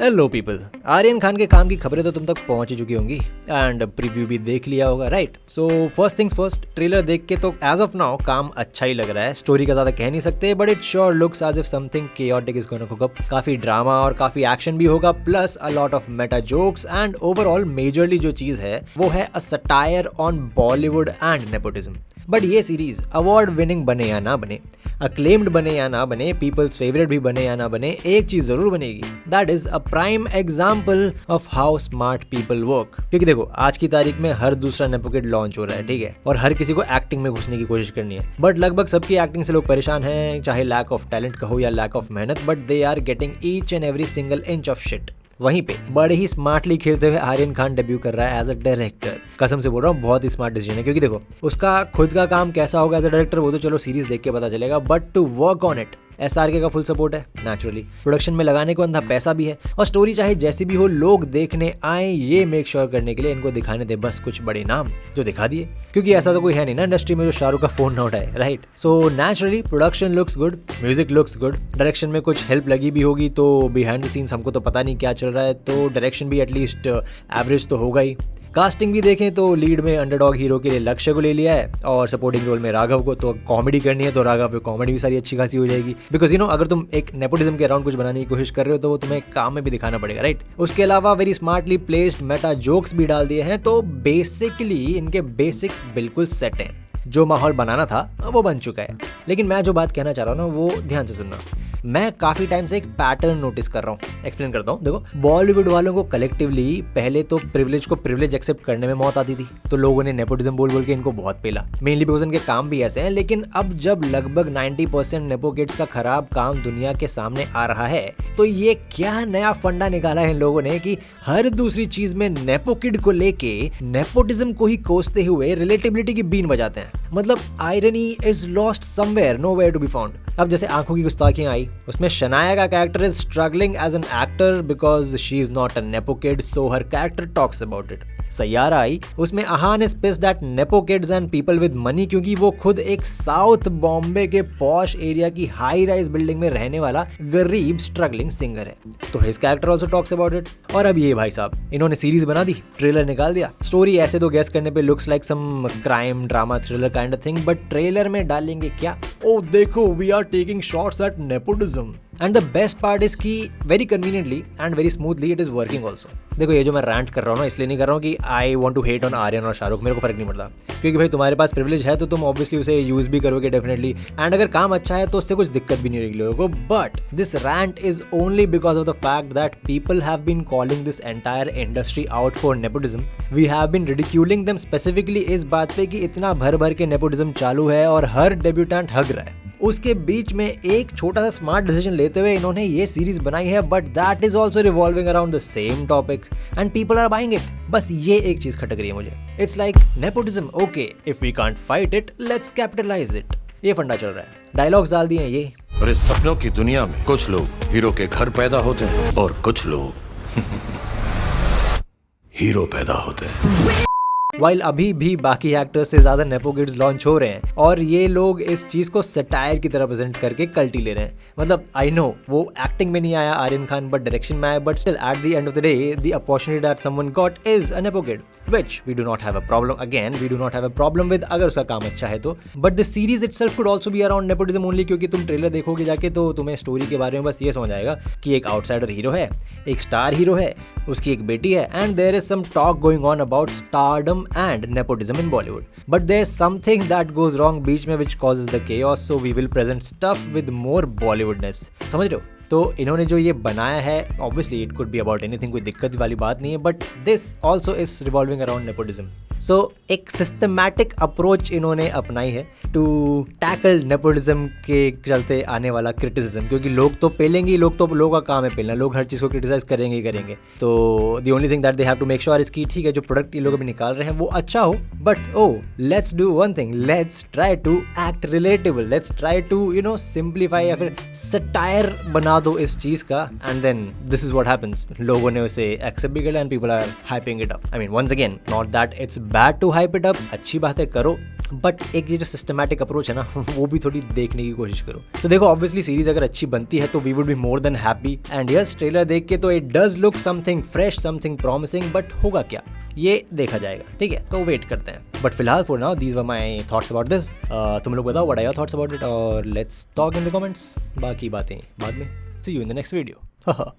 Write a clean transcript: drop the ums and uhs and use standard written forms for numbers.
Hello people, Aryan Khan के काम की खबरें तो तुम तक पहुंच ही चुकी होंगी एंड प्रीव्यू भी देख लिया होगा, right? So first things first, trailer देख के तो एज ऑफ नाउ काम अच्छा ही लग रहा है। स्टोरी का ज्यादा कह नहीं सकते, but it sure looks as if something chaotic is gonna cook up. काफी ड्रामा और काफी एक्शन भी होगा, plus a lot of meta jokes and overall majorly जो चीज है वो है a satire on Bollywood and nepotism. But ये सीरीज अवार्ड विनिंग बने या ना बने, अक्लेम्ड बने या ना बने, पीपल्स फेवरेट भी बने या ना बने, एक चीज जरूर बनेगी, that is a prime example of how smart people work. क्योंकि देखो, आज की तारीख में हर दूसरा नेपो किड लॉन्च हो रहा है, ठीक है, और हर किसी को एक्टिंग में घुसने की कोशिश करनी है, बट लगभग सबकी एक्टिंग से लोग परेशान हैं, चाहे लैक ऑफ टैलेंट कहो या लैक ऑफ मेहनत, but they are getting each and every single inch of shit. वहीं पे बड़े ही स्मार्टली खेलते हुए आर्यन खान डेब्यू कर रहा है एज अ डायरेक्टर। कसम से बोल रहा हूँ, बहुत ही स्मार्ट डिसीजन है। क्योंकि देखो, उसका खुद का काम कैसा होगा एज अ डायरेक्टर वो तो चलो सीरीज देख के पता चलेगा, but to work on it SRK का फुल सपोर्ट है नेचुरली। प्रोडक्शन में लगाने को अंधा पैसा भी है, और स्टोरी चाहे जैसी भी हो लोग देखने आए, ये मेक श्योर करने के लिए इनको दिखाने दे बस कुछ बड़े नाम जो दिखा दिए। क्योंकि ऐसा तो कोई है नहीं ना इंडस्ट्री में जो शाहरुख का फोन ना उठाए, right? So naturally production looks good, music looks good, direction में कुछ हेल्प लगी भी होगी तो बिहाइंड द सीन्स हमको तो पता नहीं क्या चल रहा है, तो डायरेक्शन भी एटलीस्ट एवरेज तो होगा ही। कास्टिंग भी देखें तो लीड में अंडरडॉग हीरो के लिए लक्ष्य को ले लिया है, और सपोर्टिंग रोल में राघव को। तो कॉमेडी करनी है तो राघव पे कॉमेडी भी सारी अच्छी खासी हो जाएगी, बिकॉज अगर तुम एक नेपोटिज्म के अराउंड कुछ बनाने की कोशिश कर रहे हो तो वो तुम्हें काम में भी दिखाना पड़ेगा, राइट? उसके अलावा very smartly placed Meta jokes भी डाल दिए हैं, तो बेसिकली इनके बेसिक्स बिल्कुल सेट हैं। जो माहौल बनाना था वो बन चुका है। लेकिन मैं जो बात कहना चाह रहा हूँ ना, वो ध्यान से सुनना। मैं काफी टाइम से एक पैटर्न नोटिस कर रहा हूँ, एक्सप्लेन करता हूँ। देखो, बॉलीवुड वालों को कलेक्टिवली पहले तो प्रिविलेज को प्रिविलेज एक्सेप्ट करने में मौत आती थी, तो लोगों ने नेपोटिज्म बोल बोल के इनको बहुत पेला, मेनली बिकॉज इनके काम भी ऐसे हैं। लेकिन अब जब लगभग 90% नेपो किड्स का खराब काम दुनिया के सामने आ रहा है, तो ये क्या नया फंडा निकाला है इन लोगों ने कि हर दूसरी चीज में नेपो किड को लेके नेपोटिज्म को ही कोसते हुए रिलेटिबिलिटी की बीन बजाते हैं। मतलब irony is lost somewhere, nowhere to be found. अब जैसे आंखों की गुस्ताखियां आई, उसमें शनाया का character is struggling as an actor because she is not a nepo kid, so हर character talks about it. Saiyaara आई, उसमें Ahaan is pissed at nepo kids and people with money, क्योंकि वो खुद एक साउथ बॉम्बे के पॉश एरिया की हाई राइज बिल्डिंग में रहने वाला गरीब स्ट्रगलिंग सिंगर है, तो his character also talks about it. और अब ये भाई साहब, इन्होंने सीरीज बना दी, ट्रेलर निकाल दिया, स्टोरी ऐसे तो गेस करने पे looks like some crime drama thriller kind of thing, but trailer में डालेंगे क्या? ओ देखो, we are taking shots at nepotism. And the best part is कि very conveniently and very smoothly it is working also. देखो, ये जो मैं रैंट कर रहा हूँ ना, इसलिए नहीं कर रहा हूँ कि I want to hate on Aryan और शाहरुख, मेरे को फर्क नहीं पड़ता, क्योंकि भाई तुम्हारे पास प्रिविलेज है तो तुम ऑब्वियसली उसे यूज भी करोगे डेफिनेटली, एंड अगर काम अच्छा है तो उससे कुछ दिक्कत भी नहीं रहेगी लोगों को। But this rant is only because of the fact that people have been calling this entire industry out for nepotism. We have been ridiculing them specifically इस बात पे कि इतना भर भर के नेपोटिज्म चालू है और हर डेब्यूटेंट हग रहा है। उसके बीच में एक छोटा सा स्मार्ट डिसीजन लेते हुए इन्होंने ये सीरीज बनाई है, but that is also revolving around the same topic and people are buying it. बस ये एक चीज खटक रही है मुझे। It's like nepotism, okay, if we can't fight it, let's capitalise it. ये फंडा चल रहा है, डायलॉग्स डाल दिए हैं ये। और इस सपनों की दुनिया में कुछ लोग हीरो के घर पैदा होते हैं और कुछ लोग हीरो पैदा होते हैं। वाइल अभी भी बाकी एक्टर्स से ज्यादा नेपो किड्स लॉन्च हो रहे हैं, और ये लोग इस चीज को सटायर की तरह प्रेजेंट करके कल्टी ले रहे हैं। मतलब आई नो वो एक्टिंग में नहीं आया आर्यन खान, बट डायरेक्शन में आया, but still at the end of the day the opportunity that someone got is a nepo kid, which we do not have a problem, again we do not have a problem with, अगर उसका काम अच्छा है तो। But the series itself could also be around nepotism only, क्योंकि तुम trailer देखोगे जाके तो तुम्हें स्टोरी के बारे में बस ये समझ आएगा कि एक आउटसाइडर हीरो है, एक स्टार हीरो है, उसकी एक बेटी है, and there is some talk going on about stardom and nepotism in Bollywood, but there is something that goes wrong बीच में which causes the chaos, so we will present stuff with more Bollywoodness. समझ रहे हो? तो इन्होंने जो ये बनाया है, obviously it could be about anything, कोई दिक्कत वाली बात नहीं है, but this also is revolving around nepotism. So एक सिस्टमैटिक अप्रोच इन्होंने अपनाई है टू टैकल नेपोटिज्म के चलते आने वाला क्रिटिसिज्म, क्योंकि लोग तो पेलेंगे, लोगों का काम है पेलना, लोग हर चीज़ को क्रिटिसाइज करेंगे ही करेंगे। तो the only thing that they have to make sure is कि ठीक है, जो प्रोडक्ट ये लोग अभी निकाल रहे हैं वो अच्छा हो, but oh let's do one thing, let's try to act relatable, let's try to simplify या फिर सटायर बना दो इस चीज़ का, and then this is what happens. लोगों ने उसे एक्सेप्ट भी किया and people are hyping it up. I mean once again, not that it's bad to hype it up, अच्छी बातें करो, बट एक ये जो सिस्टमैटिक अप्रोच है ना वो भी थोड़ी देखने की कोशिश करो। तो देखो ऑब्वियसली सीरीज अगर अच्छी बनती है तो we would be more than happy, and yes trailer देख के तो it does look something fresh, something promising, but होगा क्या ये देखा जाएगा, ठीक है, तो वेट करते हैं। बट फिलहाल for now these were my thoughts about this. तुम लोग बताओ what are your thoughts about it, और let's talk in the comments. बाकी बातें बाद में। See you in the next video.